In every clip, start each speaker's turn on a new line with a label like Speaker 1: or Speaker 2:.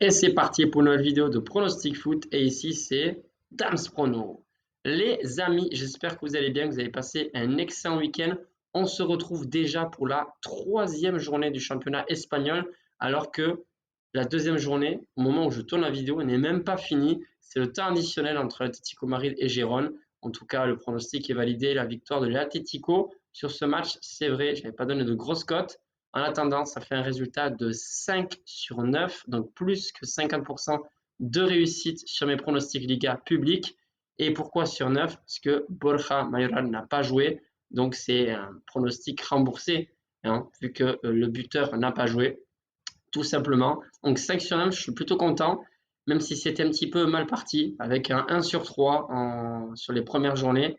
Speaker 1: Et c'est parti pour une nouvelle vidéo de pronostic foot. Et ici, c'est Dams Prono. Les amis, j'espère que vous allez bien, que vous avez passé un excellent week-end. On se retrouve déjà pour la troisième journée du championnat espagnol, alors que la deuxième journée, au moment où je tourne la vidéo, n'est même pas finie. C'est le temps additionnel entre l'Atlético Madrid et Gérone. En tout cas, le pronostic est validé. La victoire de l'Atlético sur ce match, c'est vrai, je n'avais pas donné de grosses cotes. En attendant, ça fait un résultat de 5 sur 9, donc plus que 50% de réussite sur mes pronostics Liga publics. Et pourquoi sur 9? Parce que Borja Mayoral n'a pas joué, donc c'est un pronostic remboursé, hein, vu que le buteur n'a pas joué, tout simplement. Donc 5 sur 9, je suis plutôt content, même si c'était un petit peu mal parti, avec un 1 sur 3 sur les premières journées.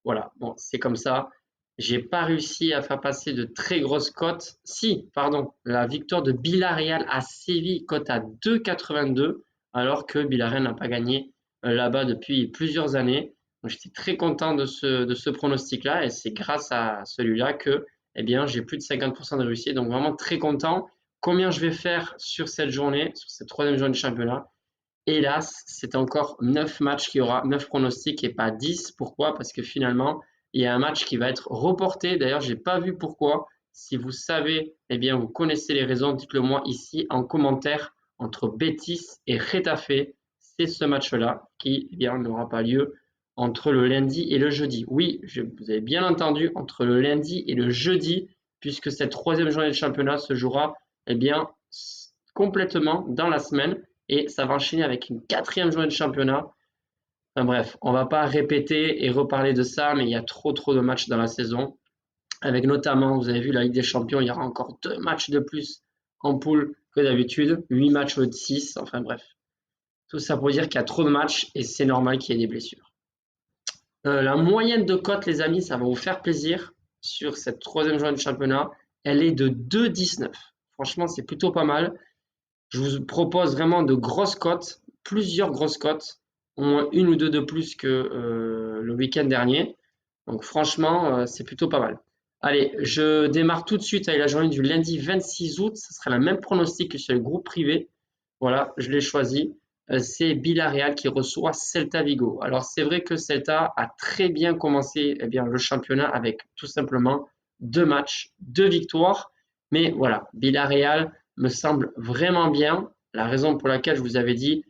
Speaker 1: Voilà, bon, c'est comme ça. J'ai pas réussi à faire passer de très grosses cotes. Si, pardon, la victoire de Villarreal à Séville cote à 2,82, alors que Villarreal n'a pas gagné là-bas depuis plusieurs années. Donc, j'étais très content de ce pronostic-là et c'est grâce à celui-là que eh bien, j'ai plus de 50% de réussite. Donc vraiment très content. Combien je vais faire sur cette journée, sur cette troisième journée du championnat? Hélas, c'est encore 9 matchs qu'il y aura, 9 pronostics et pas 10. Pourquoi? Parce que finalement, il y a un match qui va être reporté. D'ailleurs, je n'ai pas vu pourquoi. Si vous savez, eh bien, vous connaissez les raisons, dites-le moi ici en commentaire entre Betis et Getafe. C'est ce match-là qui, eh bien, n'aura pas lieu entre le lundi et le jeudi. Oui, vous avez bien entendu, entre le lundi et le jeudi, puisque cette troisième journée de championnat se jouera, eh bien, complètement dans la semaine et ça va enchaîner avec une quatrième journée de championnat. Enfin, bref, on va pas répéter et reparler de ça, mais il y a trop de matchs dans la saison. Avec notamment, vous avez vu la Ligue des Champions, il y aura encore 2 matchs de plus en poule que d'habitude, 8 matchs au lieu de 6, enfin bref. Tout ça pour dire qu'il y a trop de matchs et c'est normal qu'il y ait des blessures. La moyenne de cote, les amis, ça va vous faire plaisir sur cette troisième journée de championnat. Elle est de 2,19. Franchement, c'est plutôt pas mal. Je vous propose vraiment de grosses cotes, plusieurs grosses cotes, au moins une ou deux de plus que le week-end dernier. Donc franchement, c'est plutôt pas mal. Allez, je démarre tout de suite avec la journée du lundi 26 août. Ce sera la même pronostic que sur le groupe privé. Voilà, je l'ai choisi. C'est Villarreal qui reçoit Celta Vigo. Alors c'est vrai que Celta a très bien commencé eh bien, le championnat avec tout simplement 2 matchs, 2 victoires. Mais voilà, Villarreal me semble vraiment bien. La raison pour laquelle je vous avais dit,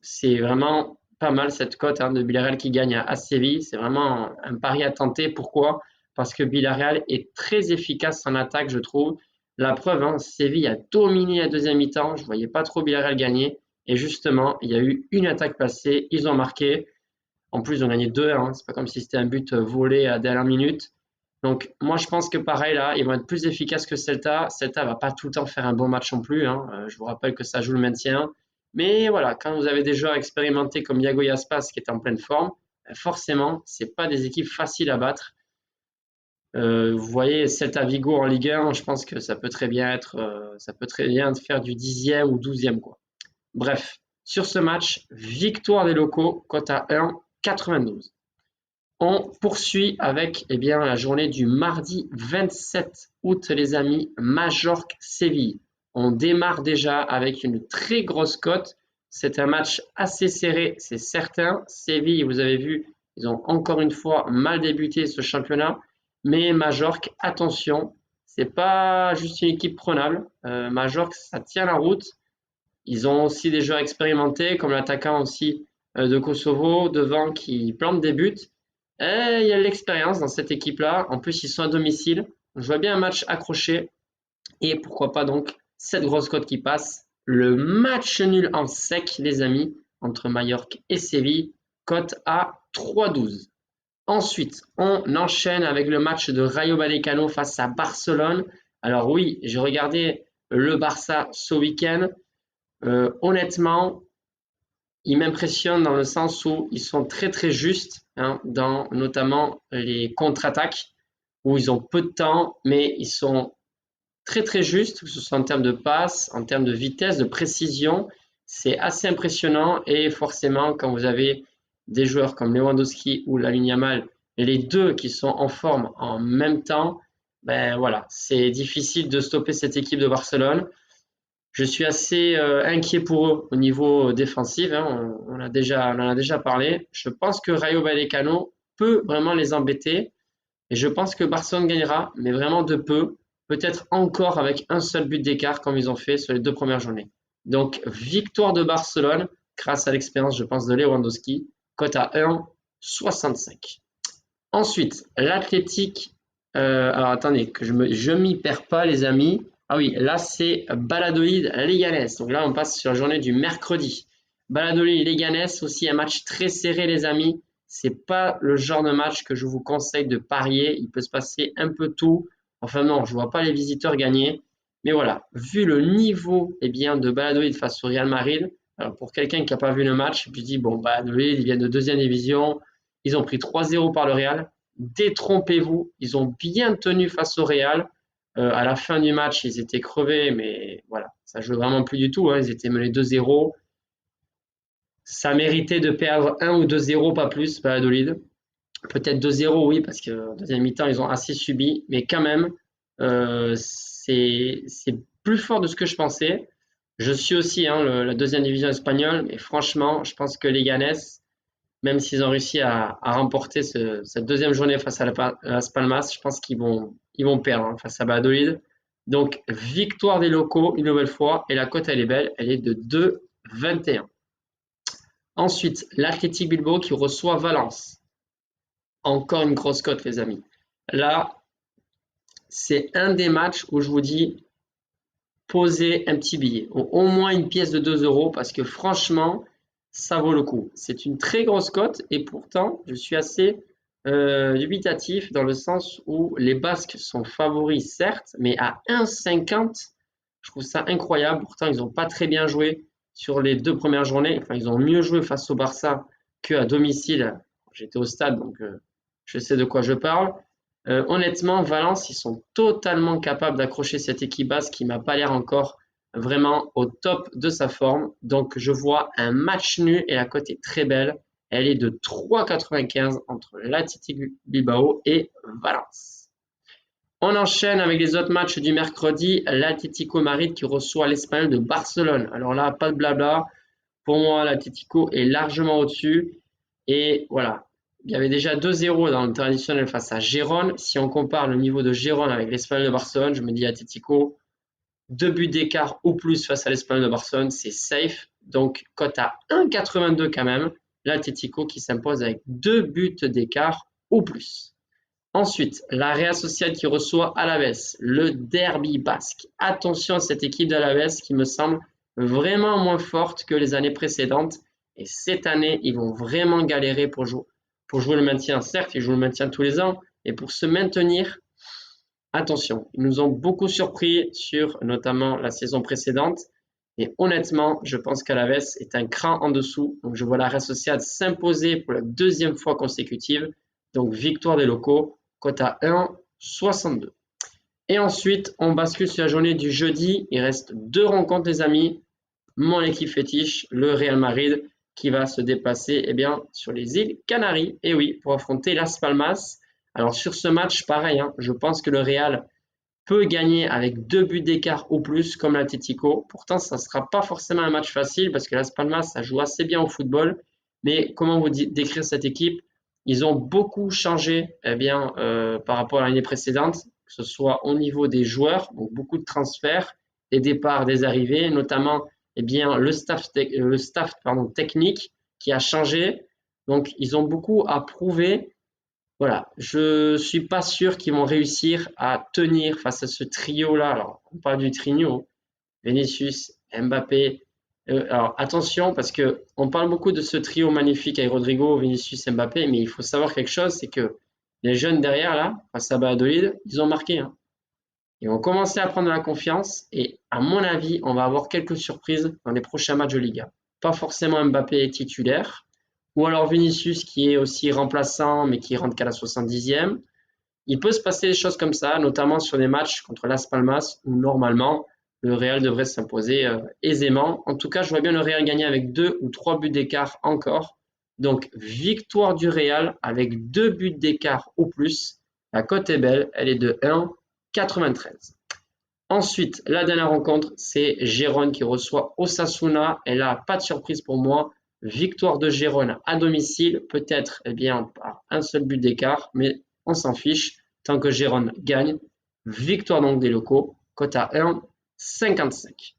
Speaker 1: c'est vraiment pas mal cette cote de Villarreal qui gagne à Séville. C'est vraiment un pari à tenter. Pourquoi? Parce que Villarreal est très efficace en attaque, je trouve. La preuve, Séville a dominé la deuxième mi-temps. Je ne voyais pas trop Villarreal gagner. Et justement, il y a eu une attaque passée. Ils ont marqué. En plus, ils ont gagné 2-1. C'est pas comme si c'était un but volé à la dernière minute. Donc, moi, je pense que pareil, là, ils vont être plus efficaces que Celta. Celta va pas tout le temps faire un bon match non plus. Je vous rappelle que ça joue le maintien. Mais voilà, quand vous avez des joueurs expérimentés comme Yago Aspas qui est en pleine forme, forcément, c'est pas des équipes faciles à battre. Vous voyez, Celta Vigo en Ligue 1, je pense que ça peut très bien faire du 10e ou 12e, quoi. Bref, sur ce match, victoire des locaux, cote à 1,92. On poursuit avec eh bien, la journée du mardi 27 août, les amis, Majorque-Séville. On démarre déjà avec une très grosse cote. C'est un match assez serré, c'est certain. Séville, vous avez vu, ils ont encore une fois mal débuté ce championnat. Mais Majorque, attention, c'est pas juste une équipe prenable. Majorque, ça tient la route. Ils ont aussi des joueurs expérimentés, comme l'attaquant aussi de Kosovo, devant qui plante des buts. Et il y a de l'expérience dans cette équipe-là. En plus, ils sont à domicile. Je vois bien un match accroché. Et pourquoi pas donc cette grosse cote qui passe. Le match nul en sec, les amis, entre Majorque et Séville, cote à 3,12. Ensuite, on enchaîne avec le match de Rayo Vallecano face à Barcelone. Alors oui, j'ai regardé le Barça ce week-end. Honnêtement, ils m'impressionnent dans le sens où ils sont très justes dans notamment les contre-attaques où ils ont peu de temps, mais ils sont très justes, que ce soit en termes de passe, en termes de vitesse, de précision. C'est assez impressionnant et forcément, quand vous avez des joueurs comme Lewandowski ou Lamine Yamal, les deux qui sont en forme en même temps, ben voilà, c'est difficile de stopper cette équipe de Barcelone. Je suis assez inquiet pour eux au niveau défensif, hein. On en a déjà parlé. Je pense que Rayo Vallecano peut vraiment les embêter. Et je pense que Barcelone gagnera, mais vraiment de peu. Peut-être encore avec un seul but d'écart comme ils ont fait sur les 2 premières journées. Donc, victoire de Barcelone grâce à l'expérience, je pense, de Lewandowski. Cote à 1,65. Ensuite, l'Athletic. Alors attendez, que je m'y perds pas, les amis. Ah oui, là c'est Valladolid Leganés. Donc là, on passe sur la journée du mercredi. Valladolid Leganés, aussi un match très serré, les amis. C'est pas le genre de match que je vous conseille de parier. Il peut se passer un peu tout. Enfin non, je vois pas les visiteurs gagner. Mais voilà, vu le niveau bien, de Valladolid face au Real Madrid, alors pour quelqu'un qui n'a pas vu le match, je dis bon, Valladolid, ils viennent de deuxième division. Ils ont pris 3-0 par le Real. Détrompez-vous, ils ont bien tenu face au Real. À la fin du match, ils étaient crevés, mais voilà, ça joue vraiment plus du tout, hein. Ils étaient menés 2-0. Ça méritait de perdre 1 ou 2-0, pas plus, Valladolid. Peut-être 2-0, oui, parce que deuxième mi-temps, ils ont assez subi, mais quand même, c'est plus fort de ce que je pensais. Je suis aussi la deuxième division espagnole, mais franchement, je pense que les Leganés, même s'ils ont réussi à remporter cette deuxième journée face à Las Palmas, je pense ils vont perdre face à Valladolid. Donc, victoire des locaux une nouvelle fois, et la cote, elle est belle, elle est de 2,21. Ensuite, l'Athletic Bilbao qui reçoit Valence. Encore une grosse cote, les amis. Là, c'est un des matchs où je vous dis, posez un petit billet, au moins une pièce de 2 euros, parce que franchement, ça vaut le coup. C'est une très grosse cote et pourtant, je suis assez dubitatif dans le sens où les Basques sont favoris, certes, mais à 1,50, je trouve ça incroyable. Pourtant, ils n'ont pas très bien joué sur les 2 premières journées. Enfin, ils ont mieux joué face au Barça qu'à domicile. J'étais au stade, donc je sais de quoi je parle. Honnêtement, Valence, ils sont totalement capables d'accrocher cette équipe basque qui m'a pas l'air encore vraiment au top de sa forme. Donc, je vois un match nul et la cote est très belle. Elle est de 3,95 entre l'Athletic Bilbao et Valence. On enchaîne avec les autres matchs du mercredi. L'Atlético Madrid qui reçoit l'Espagnol de Barcelone. Alors là, pas de blabla. Pour moi, l'Atlético est largement au-dessus. Et voilà, il y avait déjà 2-0 dans le traditionnel face à Gérone. Si on compare le niveau de Gérone avec l'Espagnol de Barcelone, je me dis Atlético, 2 buts d'écart ou plus face à l'Espagnol de Barcelone, c'est safe. Donc, cote à 1,82 quand même. L'Atlético qui s'impose avec 2 buts d'écart ou plus. Ensuite, la Real Sociedad qui reçoit Alavés, le derby basque. Attention à cette équipe d'Alavés qui me semble vraiment moins forte que les années précédentes. Et cette année, ils vont vraiment galérer pour jouer le maintien. Certes, ils jouent le maintien tous les ans, mais pour se maintenir, attention, ils nous ont beaucoup surpris sur notamment la saison précédente. Et honnêtement, je pense qu'Alavés est un cran en dessous. Donc, je vois la Real Sociedad s'imposer pour la deuxième fois consécutive. Donc, victoire des locaux, cote à 1,62. Et ensuite, on bascule sur la journée du jeudi. Il reste 2 rencontres, les amis. Mon équipe fétiche, le Real Madrid, qui va se déplacer sur les îles Canaries. Et oui, pour affronter Las Palmas. Alors, sur ce match, pareil, je pense que le Real peut gagner avec 2 buts d'écart ou plus comme l'Atlético. Pourtant, ça ne sera pas forcément un match facile parce que Las Palmas, ça joue assez bien au football. Mais comment vous décrire cette équipe? Ils ont beaucoup changé par rapport à l'année précédente, que ce soit au niveau des joueurs, donc beaucoup de transferts, des départs, des arrivées, notamment le staff technique qui a changé. Donc, ils ont beaucoup à prouver. Voilà, je suis pas sûr qu'ils vont réussir à tenir face à ce trio-là. Alors, on parle du trio, Vinicius, Mbappé. Alors, attention, parce que on parle beaucoup de ce trio magnifique avec Rodrigo, Vinicius, Mbappé, mais il faut savoir quelque chose, c'est que les jeunes derrière, là, face à Valladolid, ils ont marqué, hein. Ils vont commencer à prendre la confiance et, à mon avis, on va avoir quelques surprises dans les prochains matchs de Liga. Pas forcément Mbappé titulaire, ou alors Vinicius qui est aussi remplaçant mais qui rentre qu'à la 70e. Il peut se passer des choses comme ça, notamment sur des matchs contre Las Palmas où normalement le Real devrait s'imposer aisément. En tout cas, je vois bien le Real gagner avec 2 ou 3 buts d'écart encore. Donc, victoire du Real avec 2 buts d'écart ou plus. La cote est belle, elle est de 1,93. Ensuite, la dernière rencontre, c'est Gérone qui reçoit Osasuna. Et là, pas de surprise pour moi. Victoire de Gérone à domicile, peut-être eh bien par un seul but d'écart, mais on s'en fiche. Tant que Gérone gagne, victoire donc des locaux, cote à 1,55.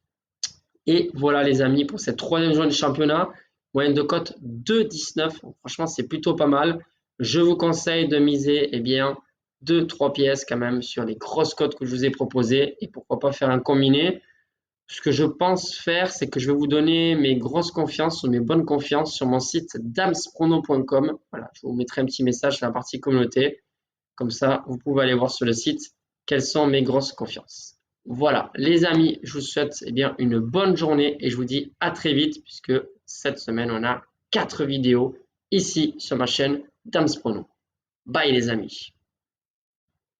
Speaker 1: Et voilà les amis pour cette troisième journée du championnat. Moyenne de cote 2,19. Franchement, c'est plutôt pas mal. Je vous conseille de miser eh bien 2-3 pièces quand même sur les grosses cotes que je vous ai proposées. Et pourquoi pas faire un combiné. Ce que je pense faire, c'est que je vais vous donner mes grosses confiances ou mes bonnes confiances sur mon site damsprono.com. Voilà, je vous mettrai un petit message dans la partie communauté. Comme ça, vous pouvez aller voir sur le site quelles sont mes grosses confiances. Voilà, les amis, je vous souhaite eh bien, une bonne journée et je vous dis à très vite puisque cette semaine, on a 4 vidéos ici sur ma chaîne Damsprono. Bye les amis.